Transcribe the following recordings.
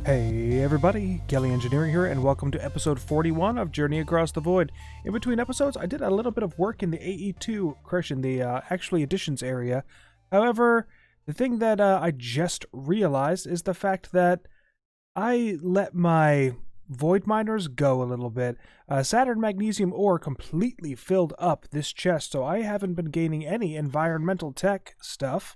Hey everybody, Kelly Engineering here, and welcome to episode 41 of Journey Across the Void. In between episodes, I did a little bit of work in the AE2, correction, the actually additions area. However, the thing that I just realized is the fact that I let my void miners go a little bit. Saturn magnesium ore completely filled up this chest, so I haven't been gaining any environmental tech stuff.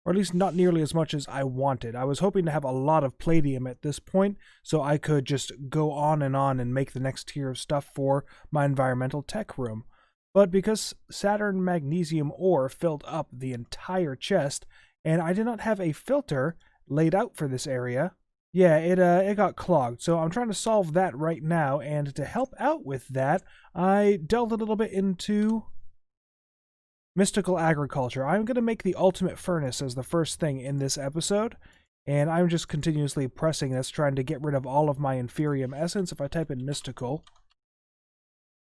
Or at least not nearly as much as I wanted. I was hoping to have a lot of palladium at this point, so I could just go on and make the next tier of stuff for my environmental tech room. But because Saturn magnesium ore filled up the entire chest, and I did not have a filter laid out for this area, yeah, it got clogged. So I'm trying to solve that right now, and to help out with that, I delved a little bit into mystical agriculture. I'm going to make the ultimate furnace as the first thing in this episode, and I'm just continuously pressing this, trying to get rid of all of my inferium essence. If I type in mystical,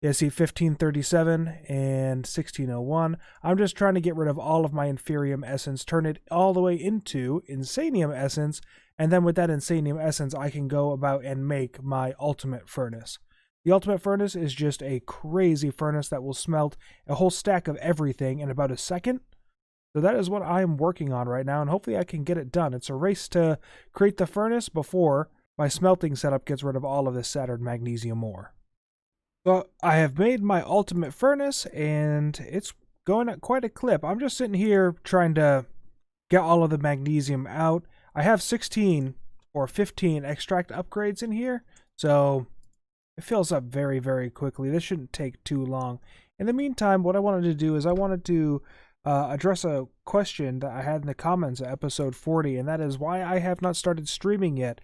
you see 1537 and 1601. I'm just trying to get rid of all of my inferium essence, turn it all the way into insanium essence, and then with that insanium essence, I can go about and make my ultimate furnace. The ultimate furnace is just a crazy furnace that will smelt a whole stack of everything in about a second. So that is what I'm working on right now, and hopefully I can get it done. It's a race to create the furnace before my smelting setup gets rid of all of this Saturn magnesium ore. So I have made my ultimate furnace, and it's going at quite a clip. I'm just sitting here trying to get all of the magnesium out. I have 16 or 15 extract upgrades in here, so it fills up very, very quickly. This shouldn't take too long. In the meantime, what I wanted to do is I wanted to address a question that I had in the comments of episode 40, and that is why I have not started streaming yet.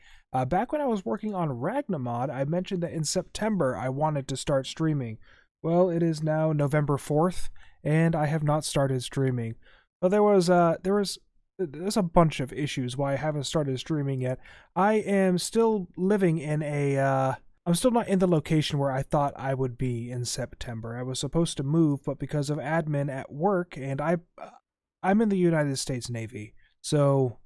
Back when I was working on Ragnamod, I mentioned that in September I wanted to start streaming. Well, it is now November 4th, and I have not started streaming. Well, there's a bunch of issues why I haven't started streaming yet. I am still living in I'm still not in the location where I thought I would be in September. I was supposed to move, but because of admin at work, and I'm in the United States Navy, so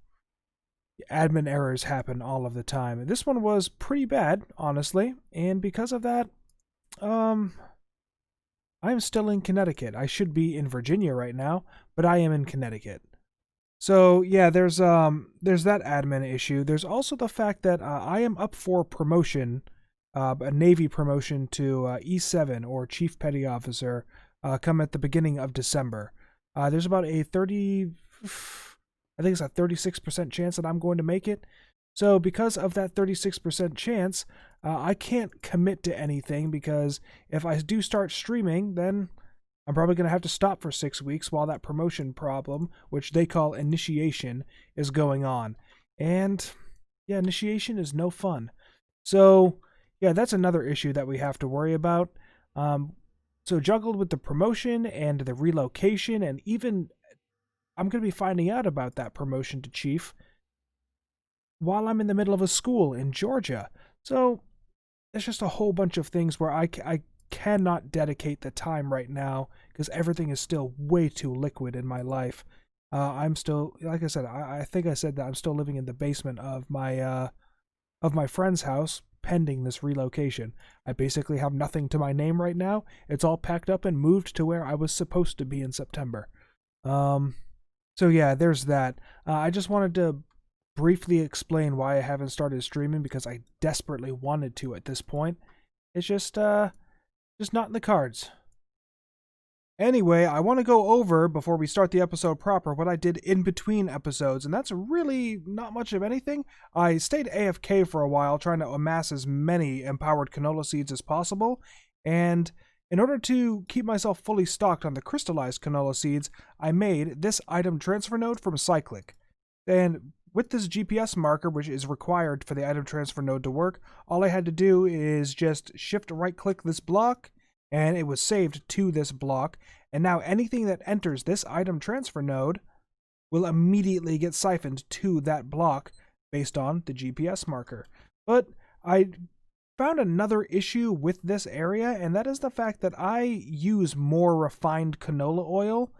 admin errors happen all of the time. And this one was pretty bad, honestly, and because of that, I'm still in Connecticut. I should be in Virginia right now, but I am in Connecticut. So yeah, there's that admin issue. There's also the fact that I am up for promotion. A Navy promotion to E7 or Chief Petty Officer come at the beginning of December. There's about a 36% chance that I'm going to make it. So because of that 36% chance, I can't commit to anything, because if I do start streaming, then I'm probably going to have to stop for 6 weeks while that promotion problem, which they call initiation, is going on. And yeah, initiation is no fun. So yeah, that's another issue that we have to worry about. So juggled with the promotion and the relocation, and even I'm going to be finding out about that promotion to chief while I'm in the middle of a school in Georgia. So it's just a whole bunch of things where I cannot dedicate the time right now, because everything is still way too liquid in my life. I'm still, like I said, I think I said that I'm still living in the basement of my friend's house, pending this relocation. I basically have nothing to my name right now. It's all packed up and moved to where I was supposed to be in September. So yeah, there's that. I just wanted to briefly explain why I haven't started streaming, because I desperately wanted to at this point. It's just not in the cards. Anyway, I want to go over, before we start the episode proper, what I did in between episodes, and that's really not much of anything. I stayed AFK for a while, trying to amass as many empowered canola seeds as possible, and in order to keep myself fully stocked on the crystallized canola seeds, I made this item transfer node from Cyclic. And with this GPS marker, which is required for the item transfer node to work, all I had to do is just shift right-click this block, and it was saved to this block, and now anything that enters this item transfer node will immediately get siphoned to that block based on the GPS marker. But I found another issue with this area, and that is the fact that I use more refined canola oil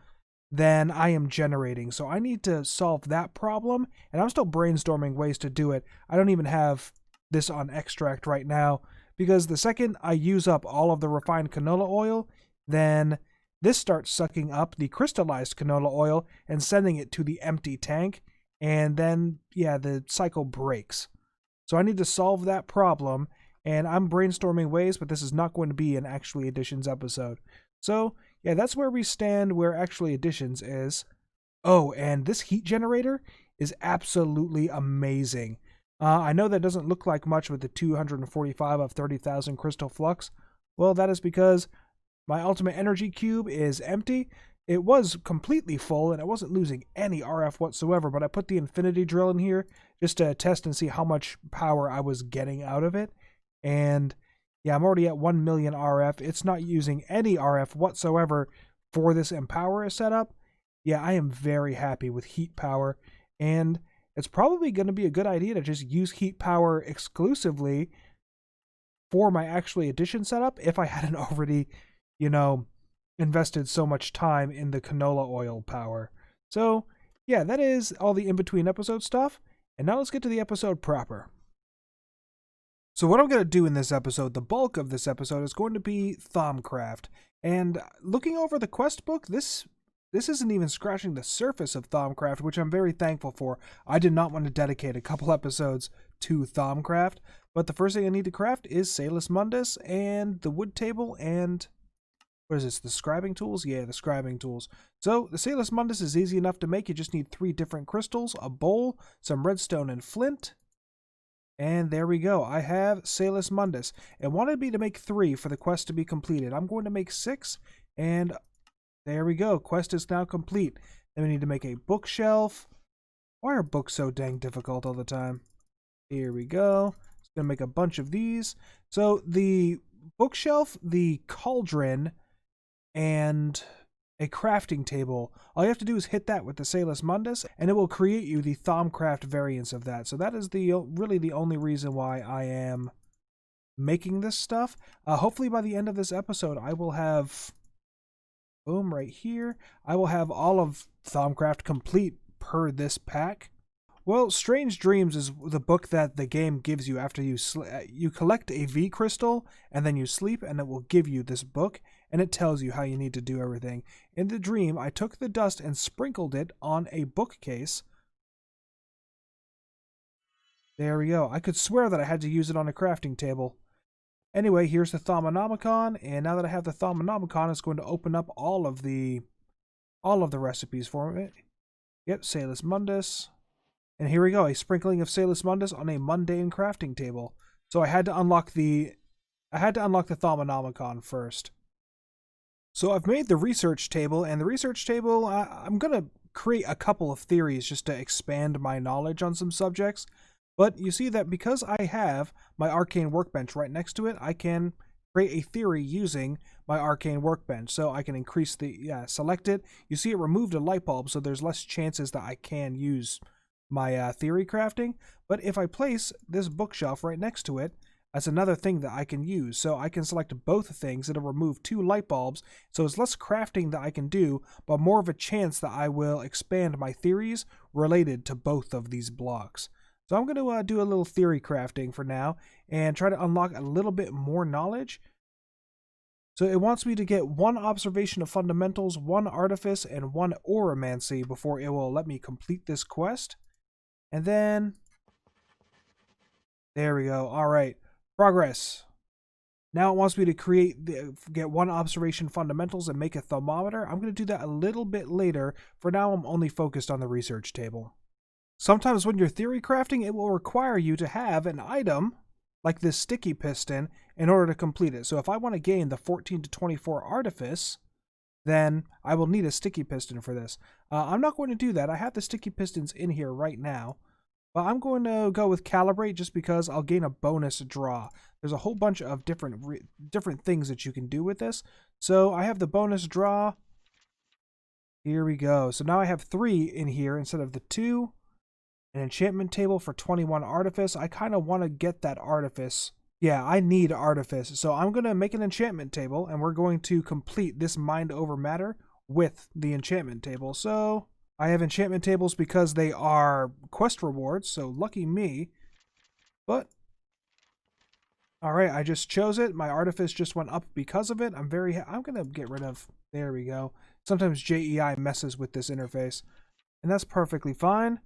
than I am generating. So I need to solve that problem, and I'm still brainstorming ways to do it. I don't even have this on extract right now, because the second I use up all of the refined canola oil, then this starts sucking up the crystallized canola oil and sending it to the empty tank, and then, yeah, the cycle breaks. So I need to solve that problem, and I'm brainstorming ways, but this is not going to be an Actually Additions episode. So, yeah, that's where we stand where Actually Additions is. Oh, and this heat generator is absolutely amazing. I know that doesn't look like much with the 245 of 30,000 crystal flux. Well, that is because my ultimate energy cube is empty. It was completely full, and I wasn't losing any RF whatsoever, but I put the infinity drill in here just to test and see how much power I was getting out of it. And yeah, I'm already at 1 million RF. It's not using any RF whatsoever for this Empower setup. Yeah, I am very happy with heat power, and it's probably going to be a good idea to just use heat power exclusively for my Actually Addition setup if I hadn't already, invested so much time in the canola oil power. So, yeah, that is all the in-between episode stuff, and now let's get to the episode proper. So what I'm going to do in this episode, the bulk of this episode, is going to be Thaumcraft. And looking over the quest book, this isn't even scratching the surface of Thaumcraft, which I'm very thankful for. I did not want to dedicate a couple episodes to Thaumcraft, but the first thing I need to craft is Salus Mundus and the wood table and... what is this, the Scribing Tools? Yeah, the Scribing Tools. So the Salus Mundus is easy enough to make. You just need 3 different crystals, a bowl, some redstone and flint. And there we go. I have Salus Mundus. It wanted me to make 3 for the quest to be completed. I'm going to make 6, and there we go. Quest is now complete. Then we need to make a bookshelf. Why are books so dang difficult all the time? Here we go. Just going to make a bunch of these. So the bookshelf, the cauldron, and a crafting table. All you have to do is hit that with the Salus Mundus, and it will create you the Thaumcraft variants of that. So that is really the only reason why I am making this stuff. Hopefully by the end of this episode, I will have, boom, right here, I will have all of Thaumcraft complete per this pack. Well, Strange Dreams is the book that the game gives you after you collect a V crystal, and then you sleep, and it will give you this book, and it tells you how you need to do everything. In the dream, I took the dust and sprinkled it on a bookcase. There we go. I could swear that I had to use it on a crafting table. Anyway, here's the Thammanomicon, and now that I have the Thammanomicon, it's going to open up all of the recipes for me. Yep, Salus Mundus. And here we go, a sprinkling of Salus Mundus on a mundane crafting table. So I had to unlock the Thammanomicon first. So I've made the research table, and the research table, I'm going to create a couple of theories just to expand my knowledge on some subjects. But you see that because I have my arcane workbench right next to it, I can create a theory using my arcane workbench. So I can increase select it. You see it removed a light bulb, so there's less chances that I can use my theory crafting. But if I place this bookshelf right next to it, that's another thing that I can use. So I can select both things. It'll remove 2 light bulbs. So it's less crafting that I can do, but more of a chance that I will expand my theories related to both of these blocks. So I'm going to do a little theory crafting for now and try to unlock a little bit more knowledge. So it wants me to get 1 observation of fundamentals, 1 artifice, and 1 oromancy before it will let me complete this quest. And then, there we go. All right, progress. Now it wants me to get 1 observation fundamentals and make a thermometer. I'm going to do that a little bit later. For now, I'm only focused on the research table. Sometimes when you're theory crafting, it will require you to have an item like this sticky piston in order to complete it. So if I want to gain the 14 to 24 artifice, then I will need a sticky piston for this. I'm not going to do that. I have the sticky pistons in here right now. But I'm going to go with calibrate just because I'll gain a bonus draw. There's a whole bunch of different things that you can do with this. So I have the bonus draw. Here we go. So now I have 3 in here instead of the 2. An enchantment table for 21 artifice. I kind of want to get that artifice. Yeah, I need artifice. So I'm going to make an enchantment table, and we're going to complete this mind over matter with the enchantment table. So I have enchantment tables because they are quest rewards, so lucky me. But all right, I just chose it. My artifice just went up because of it. I'm gonna get rid of, there we go. Sometimes JEI messes with this interface, and that's perfectly fine.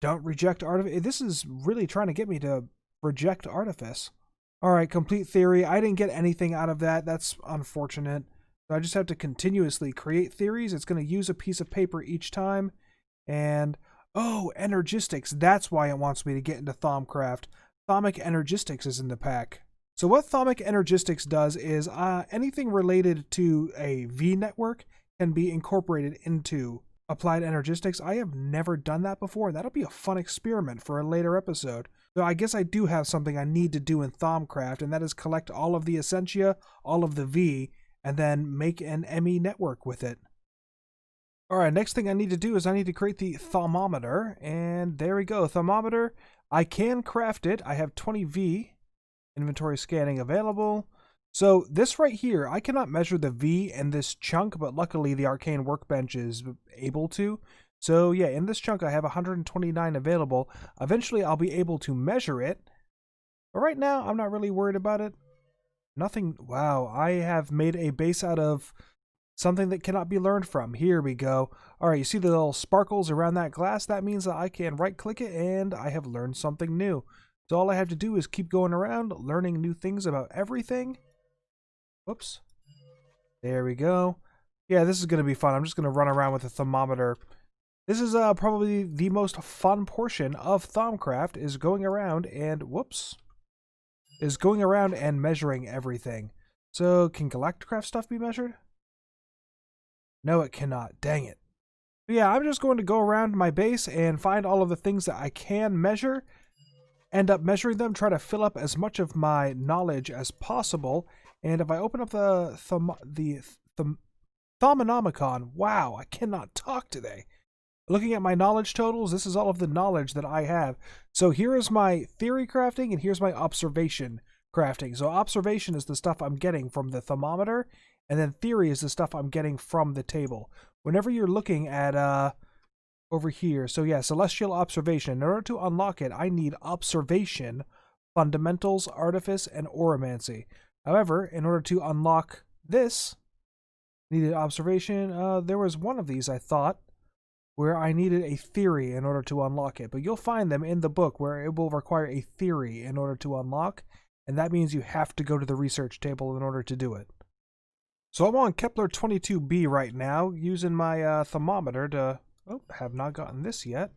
Don't reject artifice. This is really trying to get me to reject artifice. All right, complete theory. I didn't get anything out of that. That's unfortunate. So I just have to continuously create theories. It's going to use a piece of paper each time. And, oh, Energistics. That's why it wants me to get into Thaumcraft. Thaumic Energistics is in the pack. So what Thaumic Energistics does is anything related to a V network can be incorporated into Applied Energistics. I have never done that before. That'll be a fun experiment for a later episode. So I guess I do have something I need to do in Thaumcraft, and that is collect all of the Essentia, all of the V, and then make an ME network with it. Alright, next thing I need to do is I need to create the Thermometer, and there we go, Thermometer. I can craft it. I have 20 V, inventory scanning available. So this right here, I cannot measure the V in this chunk, but luckily the Arcane Workbench is able to. So yeah, in this chunk I have 129 available. Eventually I'll be able to measure it. But right now I'm not really worried about it. Nothing. Wow, I have made a base out of something that cannot be learned from. Here we go. Alright, you see the little sparkles around that glass? That means that I can right click it and I have learned something new. So all I have to do is keep going around, learning new things about everything. Whoops. There we go. Yeah, this is going to be fun. I'm just going to run around with a thermometer. This is probably the most fun portion of Thaumcraft, is going around and, whoops, is going around and measuring everything. So, can Galacticraft stuff be measured? No, it cannot. Dang it. But yeah, I'm just going to go around my base and find all of the things that I can measure, end up measuring them, try to fill up as much of my knowledge as possible. And if I open up the Thammanomicon, wow, I cannot talk today. Looking at my knowledge totals, this is all of the knowledge that I have. So here is my theory crafting, and here's my observation crafting. So observation is the stuff I'm getting from the thermometer, and then theory is the stuff I'm getting from the table. Whenever you're looking at over here, so yeah, celestial observation. In order to unlock it, I need observation, fundamentals, artifice, and oromancy. However, in order to unlock this, needed observation. There was one of these, I thought, where I needed a theory in order to unlock it. But you'll find them in the book where it will require a theory in order to unlock. And that means you have to go to the research table in order to do it. So I'm on Kepler 22b right now, using my thermometer to... Oh, have not gotten this yet.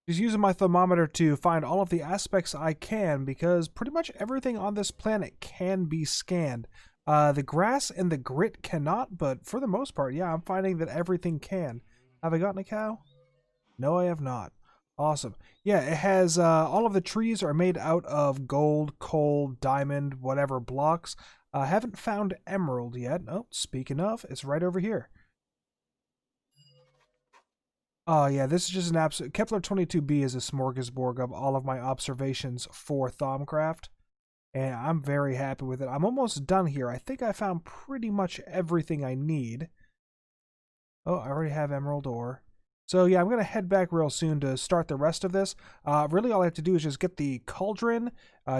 Just using my thermometer to find all of the aspects I can, because pretty much everything on this planet can be scanned. The grass and the grit cannot, but for the most part, yeah, I'm finding that everything can. Have I gotten a cow? No, I have not. Awesome. Yeah, it has, all of the trees are made out of gold, coal, diamond, whatever blocks. I haven't found emerald yet. Oh, speaking of, it's right over here. Oh yeah, this is just an absolute... Kepler 22b is a smorgasbord of all of my observations for Thaumcraft. And I'm very happy with it. I'm almost done here. I think I found pretty much everything I need. Oh, I already have emerald ore. So yeah, I'm going to head back real soon to start the rest of this. Really all I have to do is just get the cauldron,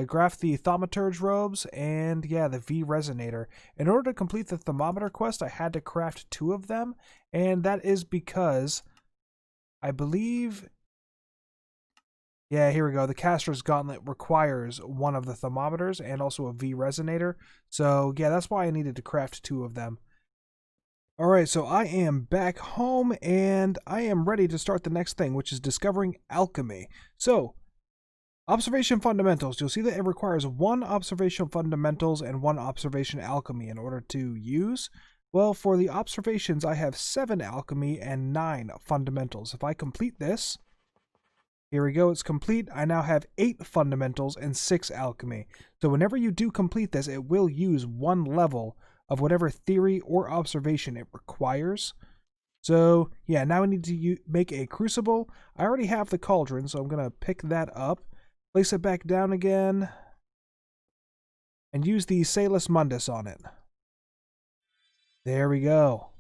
craft the thaumaturge robes, and yeah, the V Resonator. In order to complete the thermometer quest, I had to craft 2 of them. And that is because... I believe, yeah, here we go. The Caster's Gauntlet requires one of the thermometers and also a V Resonator. So, yeah, that's why I needed to craft 2 of them. Alright, so I am back home, and I am ready to start the next thing, which is discovering alchemy. So, observation fundamentals. You'll see that it requires 1 observation fundamentals and 1 observation alchemy in order to use. Well, for the observations, I have 7 alchemy and 9 fundamentals. If I complete this, here we go, it's complete. I now have 8 fundamentals and 6 alchemy. So whenever you do complete this, it will use 1 level of whatever theory or observation it requires. So yeah, now I need to make a crucible. I already have the cauldron, so I'm going to pick that up, place it back down again, and use the Salus Mundus on it. There we go.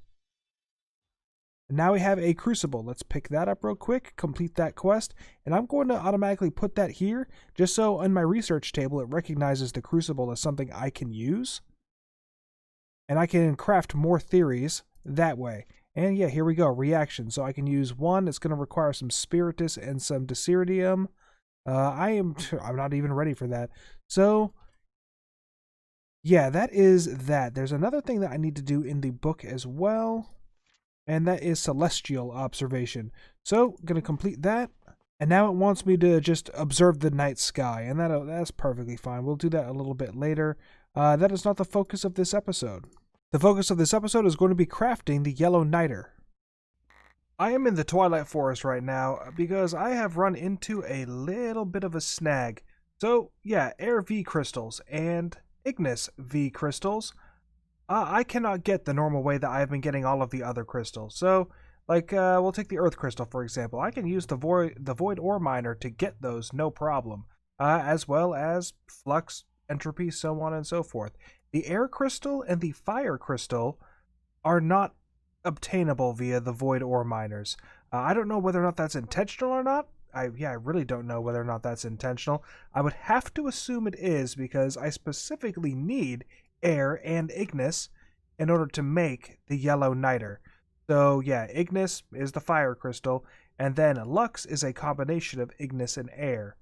And now we have a Crucible. Let's pick that up real quick, complete that quest, and I'm going to automatically put that here, just so in my research table it recognizes the Crucible as something I can use. And I can craft more theories that way. And yeah, here we go, reaction. So I can use one, it's going to require some Spiritus and some Desiridium. I'm not even ready for that. So yeah, that is that. There's another thing that I need to do in the book as well, and that is celestial observation. So, going to complete that. And now it wants me to just observe the night sky, and that's perfectly fine. We'll do that a little bit later. That is not the focus of this episode. The focus of this episode is going to be crafting the yellow niter. I am in the Twilight Forest right now because I have run into a little bit of a snag. So, yeah, Air V crystals and Ignis V crystals. I cannot get the normal way that I've been getting all of the other crystals. So, like, we'll take the Earth Crystal, for example. I can use the Void Ore Miner to get those, no problem. As well as Flux, Entropy, so on and so forth. The Air Crystal and the Fire Crystal are not obtainable via the Void Ore Miners. I don't know whether or not that's intentional or not. I really don't know whether or not that's intentional. I would have to assume it is because I specifically need Air and Ignis in order to make the yellow niter. So yeah, Ignis is the fire crystal, and then Lux is a combination of Ignis and Air.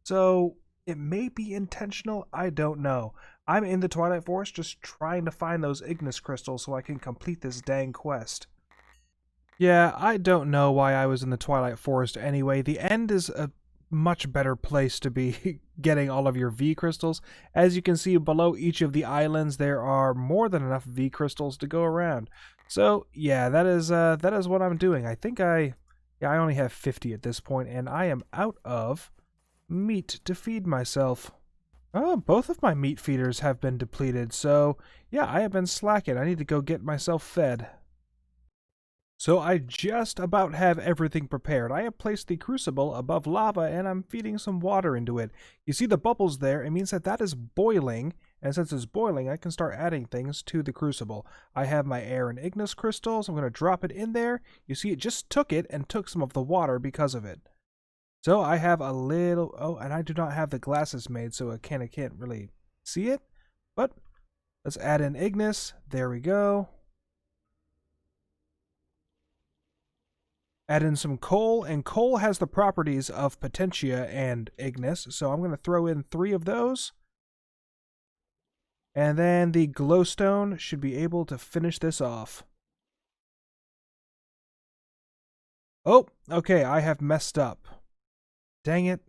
So it may be intentional, I don't know. I'm in the Twilight Forest just trying to find those Ignis crystals so I can complete this dang quest. Yeah, I don't know why I was in the Twilight Forest anyway. The end is a much better place to be getting all of your V crystals. As you can see below each of the islands, there are more than enough V crystals to go around. So yeah, that is what I'm doing. I think I only have 50 at this point, and I am out of meat to feed myself. Oh, both of my meat feeders have been depleted, so yeah, I have been slacking. I need to go get myself fed. So I just about have everything prepared. I have placed the Crucible above lava and I'm feeding some water into it. You see the bubbles there? It means that that is boiling, and since it's boiling, I can start adding things to the Crucible. I have my Air and Ignis crystals. I'm going to drop it in there. You see it just took it and took some of the water because of it. So I have a little... Oh, and I do not have the glasses made, so I can't really see it. But let's add in Ignis. There we go. Add in some coal, and coal has the properties of Potentia and Ignis, so I'm going to throw in 3 of those. And then the glowstone should be able to finish this off. Oh, okay, I have messed up. Dang it.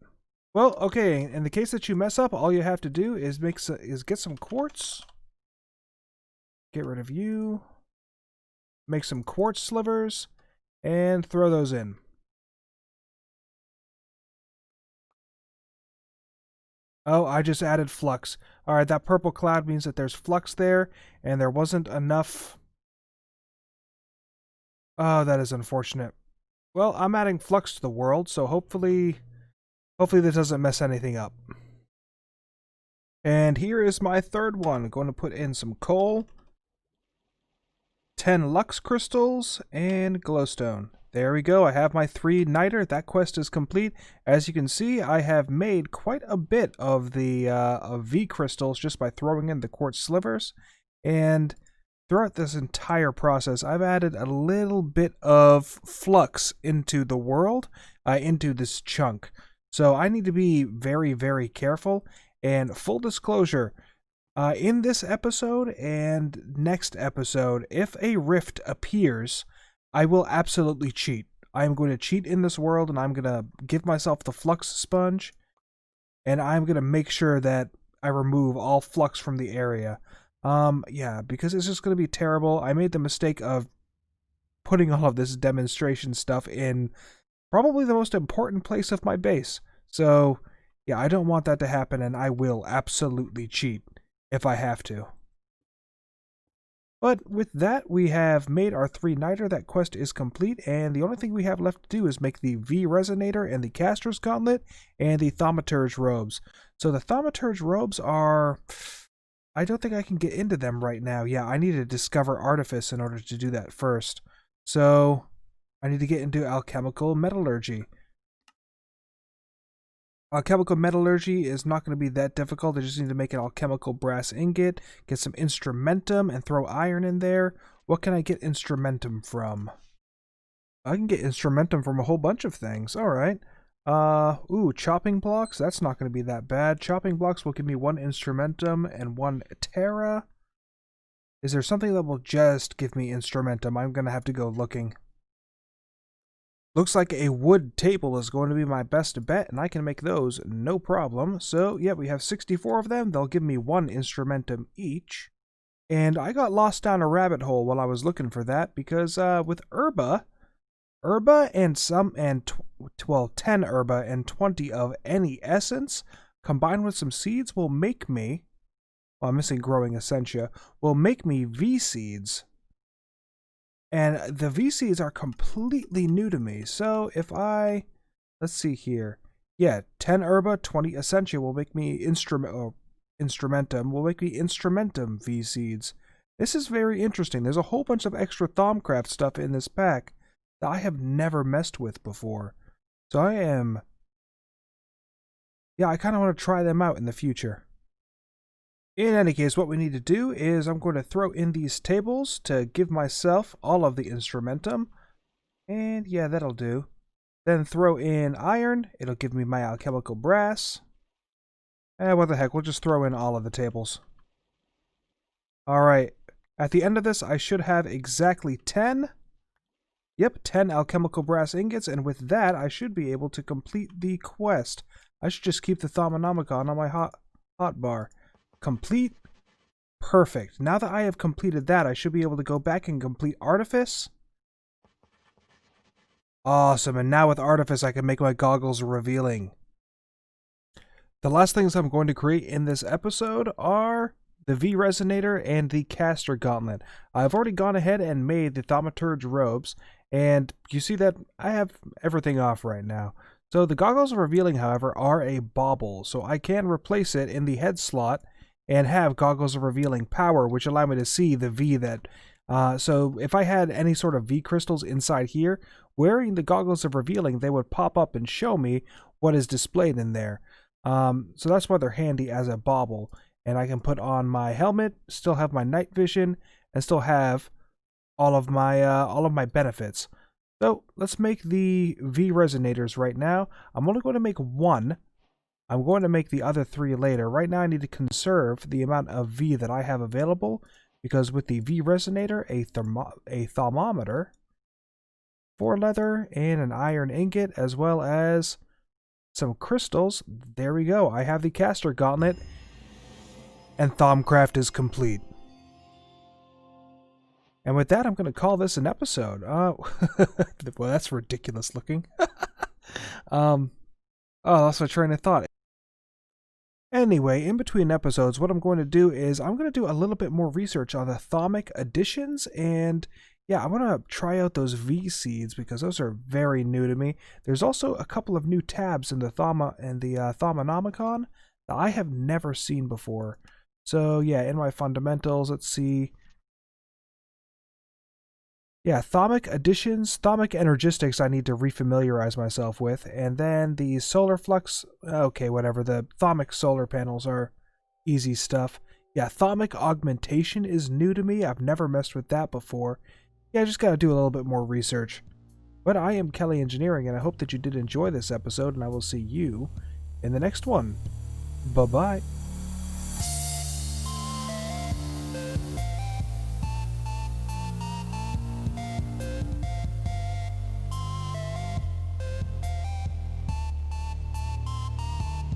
Well, okay, in the case that you mess up, all you have to do is get some quartz. Get rid of you. Make some quartz slivers. And throw those in. Oh, I just added flux. Alright, that purple cloud means that there's flux there, and there wasn't enough... Oh, that is unfortunate. Well, I'm adding flux to the world, so hopefully this doesn't mess anything up. And here is my third one. I'm going to put in some coal, 10 Lux crystals, and glowstone. There we go. I have my 3 niter. That quest is complete. As you can see, I have made quite a bit of the of V crystals just by throwing in the quartz slivers. And throughout this entire process, I've added a little bit of flux into the world, into this chunk. So I need to be very, very careful. And full disclosure, in this episode and next episode, if a rift appears, I will absolutely cheat. I am going to cheat in this world, and I'm going to give myself the flux sponge, and I'm going to make sure that I remove all flux from the area. Yeah, because it's just going to be terrible. I made the mistake of putting all of this demonstration stuff in probably the most important place of my base. So, yeah, I don't want that to happen, and I will absolutely cheat if I have to. But with that, we have made our 3 niter. That quest is complete, and the only thing we have left to do is make the V Resonator and the Caster's Gauntlet and the Thaumaturge robes. So the Thaumaturge robes are... I don't think I can get into them right now. Yeah, I need to discover Artifice in order to do that first. So, I need to get into alchemical metallurgy. Alchemical metallurgy is not going to be that difficult. I just need to make an alchemical brass ingot, get some instrumentum, and throw iron in there. What can I get instrumentum from? I can get instrumentum from a whole bunch of things. All right. Ooh, chopping blocks. That's not going to be that bad. Chopping blocks will give me 1 instrumentum and 1 terra. Is there something that will just give me instrumentum? I'm going to have to go looking. Looks like a wood table is going to be my best bet, and I can make those no problem. So, yeah, we have 64 of them. They'll give me 1 instrumentum each. And I got lost down a rabbit hole while I was looking for that, because with herba and 10 herba and 20 of any essence, combined with some seeds, will make me, well, I'm missing growing essentia, will make me V seeds. And the V seeds are completely new to me. So if I, let's see here. Yeah, 10 herba, 20 essentia will make me instrumentum will make me instrumentum V seeds. This is very interesting. There's a whole bunch of extra Thaumcraft stuff in this pack that I have never messed with before. So I kind of want to try them out in the future. In any case, what we need to do is I'm going to throw in these tables to give myself all of the instrumentum. And yeah, that'll do. Then throw in iron. It'll give me my alchemical brass. What the heck, we'll just throw in all of the tables. Alright, at the end of this, I should have exactly 10. Yep, 10 alchemical brass ingots, and with that, I should be able to complete the quest. I should just keep the Thammanomicon on my hotbar. Complete. Perfect. Now that I have completed that, I should be able to go back and complete Artifice. Awesome, and now with Artifice, I can make my goggles revealing. The last things I'm going to create in this episode are the V Resonator and the Caster Gauntlet. I've already gone ahead and made the Thaumaturge robes, and you see that I have everything off right now. So the goggles of revealing, however, are a bauble, so I can replace it in the head slot and have goggles of revealing power, which allow me to see the V that... so if I had any sort of V crystals inside here, wearing the goggles of revealing, they would pop up and show me what is displayed in there. So that's why they're handy as a bauble. And I can put on my helmet, still have my night vision, and still have all of my benefits. So let's make the V Resonators right now. I'm only going to make 1. I'm going to make the other 3 later. Right now I need to conserve the amount of V that I have available, because with the V Resonator, a thermometer, 4 leather, and an iron ingot, as well as some crystals. There we go. I have the Caster Gauntlet, and Thaumcraft is complete. And with that, I'm going to call this an episode. Well, that's ridiculous looking. Oh, that's my train of thought. Anyway, in between episodes, what I'm going to do is I'm going to do a little bit more research on the Thaumic editions, and yeah, I want to try out those V seeds because those are very new to me. There's also a couple of new tabs in the Thammanomicon that I have never seen before. So yeah, in my fundamentals, let's see. Yeah, Thaumic additions, Thaumic energistics I need to refamiliarize myself with, and then the solar flux, okay, whatever, the Thaumic solar panels are easy stuff. Yeah, Thaumic augmentation is new to me, I've never messed with that before. Yeah, I just gotta do a little bit more research. But I am Kelly Engineering, and I hope that you did enjoy this episode, and I will see you in the next one. Bye-bye.